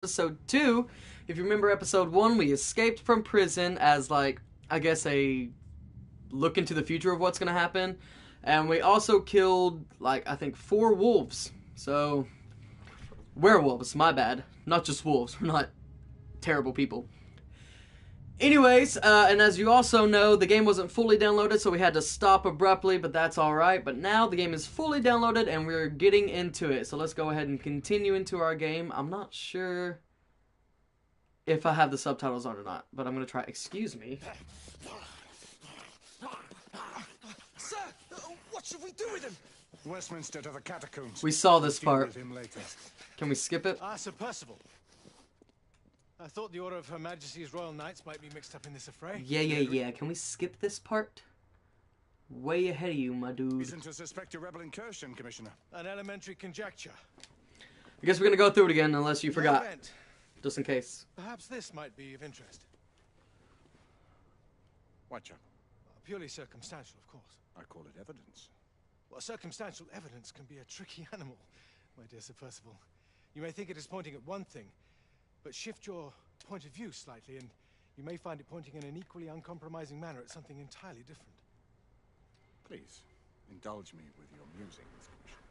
Episode 2. If you remember episode 1, we escaped from prison as, like, I guess a look into the future of what's going to happen. And we also killed, like, I think 4 wolves. So, werewolves, my bad. Not just wolves. We're not terrible people. Anyways, and as you also know, the game wasn't fully downloaded, so we had to stop abruptly, but that's alright. But now the game is fully downloaded, and we're getting into it. So let's go ahead and continue into our game. I'm not sure if I have the subtitles on or not, but I'm going to try. Excuse me. Sir, what should we do with him? Westminster to the catacombs. We saw this We'll deal part. with him later. Can we skip it? Sir Percival. I thought the Order of Her Majesty's Royal Knights might be mixed up in this affray. Yeah. Can we skip this part? Way ahead of you, my dude. Reason to suspect a rebel incursion, Commissioner. An elementary conjecture. I guess we're going to go through it again, unless you forgot. Event. Just in case. Perhaps this might be of interest. Whitechapel. Purely circumstantial, of course. I call it evidence. Well, circumstantial evidence can be a tricky animal, my dear Sir Percival. You may think it is pointing at one thing, but shift your point of view slightly, and you may find it pointing in an equally uncompromising manner at something entirely different. Please, indulge me with your musings, Commissioner.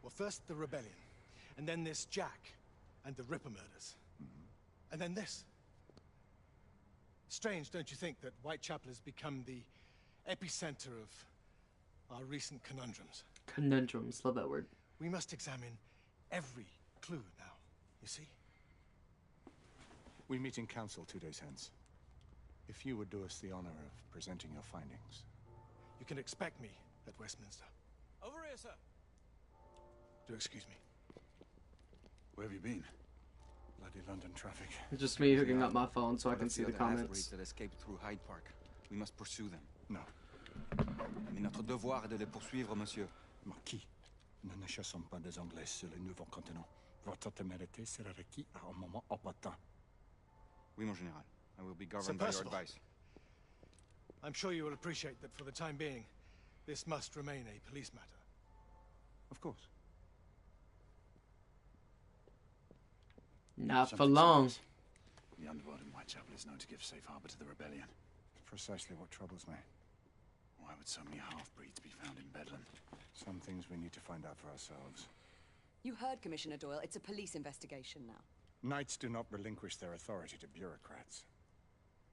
Well, first the rebellion, and then this Jack, and the Ripper murders. And then this. Strange, don't you think, that Whitechapel has become the epicenter of our recent conundrums? Conundrums, love that word. We must examine every clue now, you see? We meet in council 2 days hence. If you would do us the honor of presenting your findings. You can expect me at Westminster. Over here, sir. Do excuse me. Where have you been? Bloody London traffic. It's just me hooking up my phone so I can see the comments. That escaped through Hyde Park. We must pursue them. No. Mais notre devoir est de les poursuivre, monsieur. Marquis, nous ne chassons pas des Anglais sur le nouveau continent. Votre témérité sera requis à un moment opportun. Oui, mon général. I will be governed by your advice. I'm sure you will appreciate that for the time being, this must remain a police matter. Of course. Not for long. The underworld in Whitechapel is known to give safe harbor to the rebellion. Precisely what troubles me. Why would so many half-breeds be found in Bedlam? Some things we need to find out for ourselves. You heard, Commissioner Doyle. It's a police investigation now. Knights do not relinquish their authority to bureaucrats.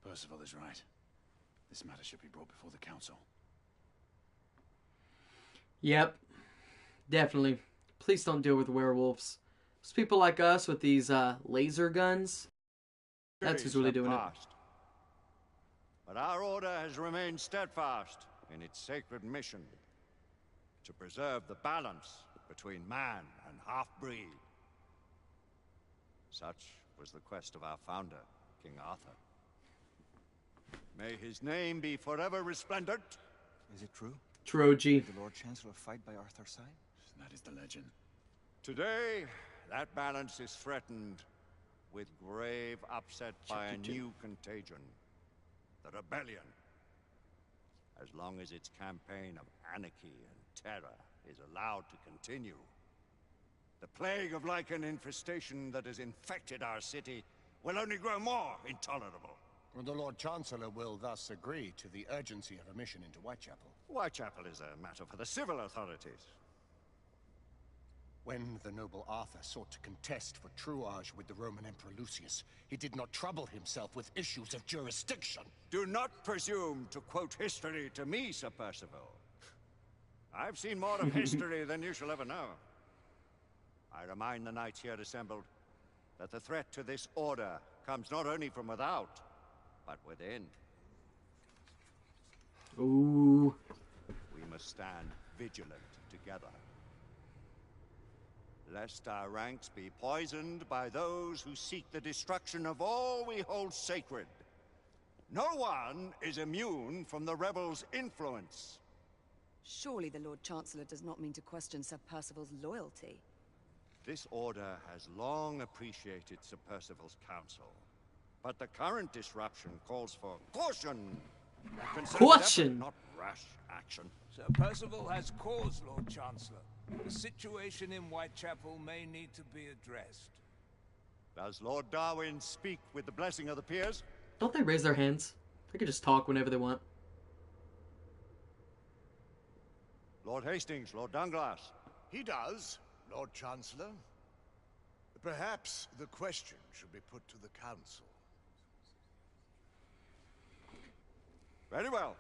Percival is right. This matter should be brought before the council. Yep. Definitely. Please don't deal with werewolves. It's people like us with these laser guns. That's who's really doing it. But our order has remained steadfast in its sacred mission to preserve the balance between man and half-breed. Such was the quest of our founder, King Arthur. May his name be forever resplendent. Is it true? Troji. Did the Lord Chancellor fight by Arthur's side? That is the legend. Today, that balance is threatened with grave upset by a new contagion. The rebellion. As long as its campaign of anarchy and terror is allowed to continue, the plague of lichen infestation that has infected our city will only grow more intolerable. The Lord Chancellor will thus agree to the urgency of a mission into Whitechapel. Whitechapel is a matter for the civil authorities. When the noble Arthur sought to contest for truage with the Roman Emperor Lucius, he did not trouble himself with issues of jurisdiction. Do not presume to quote history to me, Sir Percival. I've seen more of history than you shall ever know. I remind the knights here assembled that the threat to this order comes not only from without, but within. Ooh. We must stand vigilant together, lest our ranks be poisoned by those who seek the destruction of all we hold sacred. No one is immune from the rebels' influence. Surely the Lord Chancellor does not mean to question Sir Percival's loyalty. This order has long appreciated Sir Percival's counsel, but the current disruption calls for caution. Concerted effort, Caution? not rash action. Sir Percival has cause, Lord Chancellor. The situation in Whitechapel may need to be addressed. Does Lord Darwin speak with the blessing of the peers? Don't they raise their hands? They can just talk whenever they want. Lord Hastings, Lord Dunglass. He does, Lord Chancellor. Perhaps the question should be put to the Council. Very well.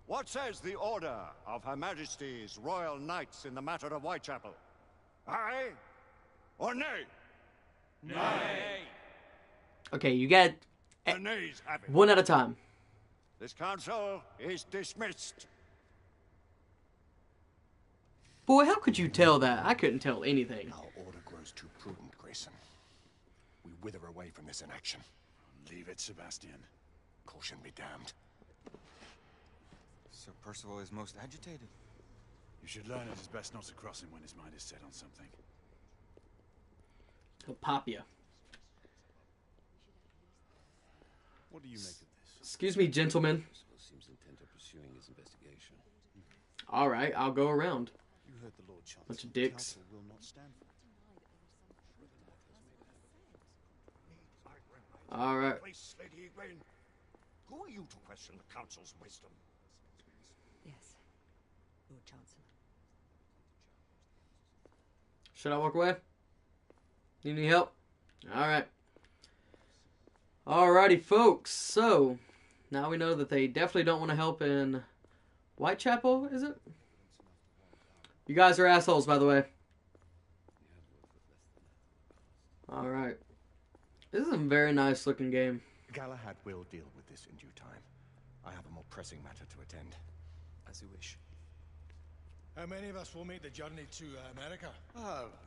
What says the Order of Her Majesty's Royal Knights in the matter of Whitechapel? Aye or nay? Nay! Okay, you get The nays have it. one at a time. This council is dismissed. Boy, how could you tell that? I couldn't tell anything. Our order grows too prudent, Grayson. We wither away from this inaction. Leave it, Sebastian. Caution be damned. Sir Percival is most agitated. You should learn it is best not to cross him when his mind is set on something. He'll pop you. What do you make of this? Excuse me, gentlemen. Percival seems intent on pursuing his investigation. All right, I'll go around. You heard the Lord Chancellor. Bunch of dicks. The council will not stand for it. All right. Please, Lady Egwene. Who are you to question the council's wisdom? Yes, Lord Chancellor. Should I walk away? Need any help? All right. Alrighty, folks. So, now we know that they definitely don't want to help in Whitechapel, is it? You guys are assholes, by the way. Alright. This is a very nice looking game. Galahad will deal with this in due time. I have a more pressing matter to attend. As you wish. How many of us will make the journey to America?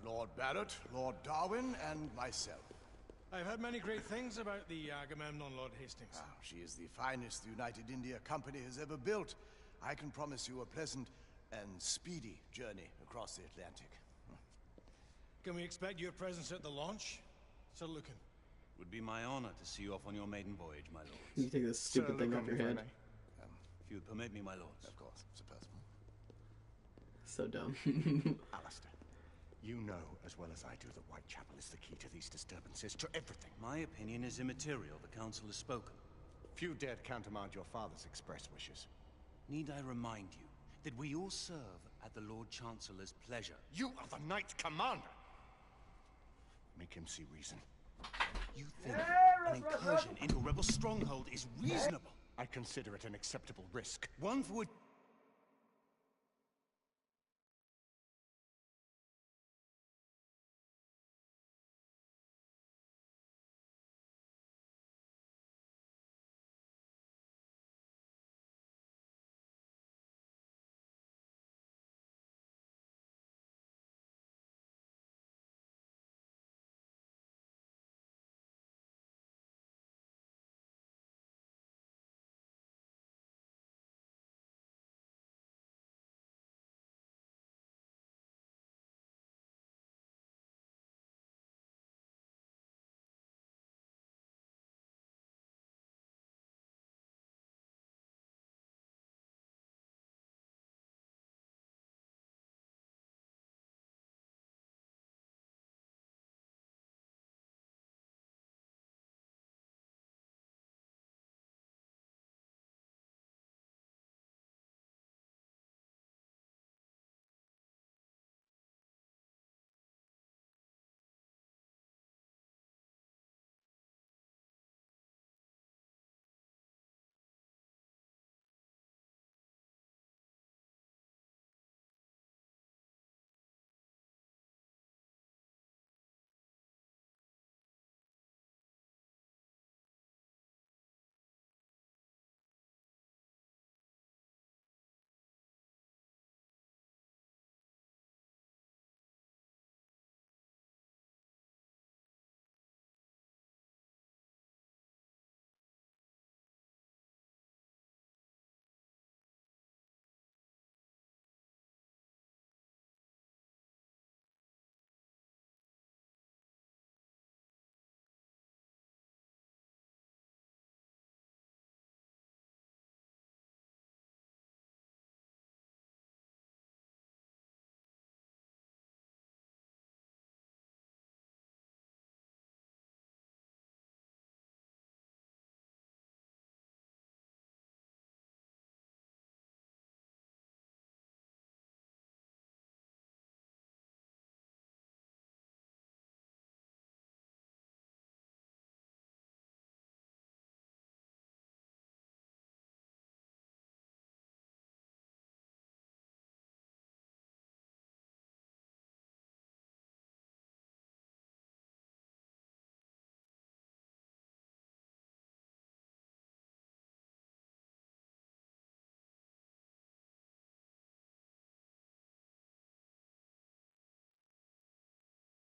Lord Barrett, Lord Darwin, and myself. I've heard many great things about the Agamemnon, Lord Hastings. She is the finest the United India Company has ever built. I can promise you a pleasant and speedy journey across the Atlantic. Can we expect your presence at the launch? Sir Lucan. Would be my honor to see you off on your maiden voyage, my lords. You take this stupid thing off your head. If you would permit me, my lords. Of course, Sir Percival. So dumb. Alistair, you know as well as I do that Whitechapel is the key to these disturbances, to everything. My opinion is immaterial. The council has spoken. Few dared countermand your father's express wishes. Need I remind you that we all serve at the Lord Chancellor's pleasure? You are the Knight Commander! Make him see reason. You think an incursion into a rebel stronghold is reasonable? I consider it an acceptable risk. One for which